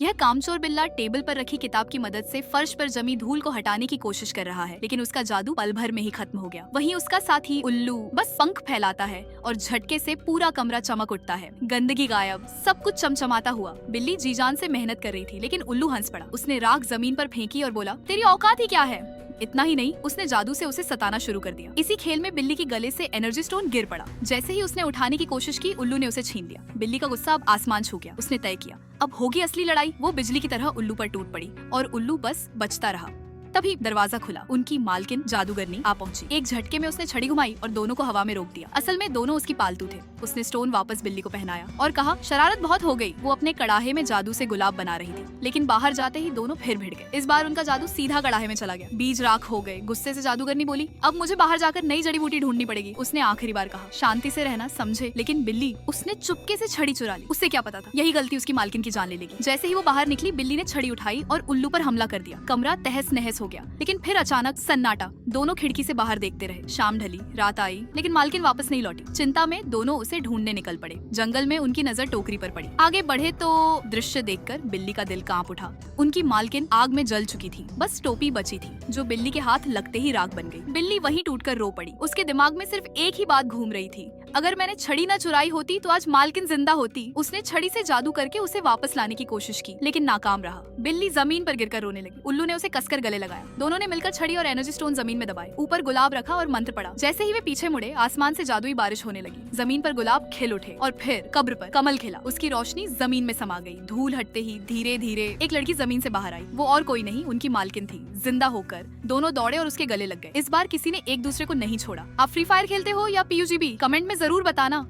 यह कामचोर बिल्ला टेबल पर रखी किताब की मदद से फर्श पर जमी धूल को हटाने की कोशिश कर रहा है, लेकिन उसका जादू पल भर में ही खत्म हो गया। वहीं उसका साथी उल्लू बस पंख फैलाता है और झटके से पूरा कमरा चमक उठता है। गंदगी गायब, सब कुछ चमचमाता हुआ। बिल्ली जी जान से मेहनत कर रही थी, लेकिन उल्लू हंस पड़ा। उसने राख जमीन पर फेंकी और बोला, तेरी औकात ही क्या है। इतना ही नहीं, उसने जादू से उसे सताना शुरू कर दिया। इसी खेल में बिल्ली के गले से एनर्जी स्टोन गिर पड़ा। जैसे ही उसने उठाने की कोशिश की, उल्लू ने उसे छीन लिया। बिल्ली का गुस्सा अब आसमान छू गया। उसने तय किया, अब होगी असली लड़ाई। वो बिजली की तरह उल्लू पर टूट पड़ी और उल्लू बस बचता रहा। तभी दरवाजा खुला। उनकी मालकिन जादूगरनी आ पहुंची। एक झटके में उसने छड़ी घुमाई और दोनों को हवा में रोक दिया। असल में दोनों उसकी पालतू थे। उसने स्टोन वापस बिल्ली को पहनाया और कहा, शरारत बहुत हो गई। वो अपने कड़ाहे में जादू से गुलाब बना रही थी, लेकिन बाहर जाते ही दोनों फिर भिड़ गए। इस बार उनका जादू सीधा कड़ाहे में चला गया। बीज राख हो गए। गुस्से से जादूगरनी बोली, अब मुझे बाहर जाकर नई जड़ी बूटी ढूंढनी पड़ेगी। उसने आखिरी बार कहा, शांति से रहना, समझे। लेकिन बिल्ली, उसने चुपके से छड़ी चुरा ली। उसे क्या पता था यही गलती उसकी मालकिन की जान ले लेगी। जैसे ही वो बाहर निकली, बिल्ली ने छड़ी उठाई और उल्लू पर हमला कर दिया। कमरा तहस नहस हो गया। लेकिन फिर अचानक सन्नाटा। दोनों खिड़की से बाहर देखते रहे। शाम ढली, रात आई, लेकिन मालकिन वापस नहीं लौटी। चिंता में दोनों उसे ढूंढने निकल पड़े। जंगल में उनकी नजर टोकरी पर पड़ी। आगे बढ़े तो दृश्य देखकर बिल्ली का दिल कांप उठा। उनकी मालकिन आग में जल चुकी थी। बस टोपी बची थी, जो बिल्ली के हाथ लगते ही राख बन गई। बिल्ली वहीं टूटकर रो पड़ी। उसके दिमाग में सिर्फ एक ही बात घूम रही थी, अगर मैंने छड़ी न चुराई होती तो आज मालकिन जिंदा होती। उसने छड़ी से जादू करके उसे वापस लाने की कोशिश की, लेकिन नाकाम रहा। बिल्ली जमीन पर गिरकर रोने लगी। उल्लू ने उसे कसकर गले लगाया। दोनों ने मिलकर छड़ी और एनर्जी स्टोन जमीन में दबाए। ऊपर गुलाब रखा और मंत्र पड़ा। जैसे ही वे पीछे मुड़े, आसमान से जादुई बारिश होने लगी। जमीन पर गुलाब खिल उठे और फिर कब्र पर कमल खिला। उसकी रोशनी जमीन में समा गई। धूल हटते ही धीरे धीरे एक लड़की जमीन से बाहर आई। वो और कोई नहीं, उनकी मालकिन थी। जिंदा होकर दोनों दौड़े और उसके गले लग गए। इस बार किसी ने एक दूसरे को नहीं छोड़ा। आप फ्री फायर खेलते हो या PUBG? कमेंट में जरूर बताना।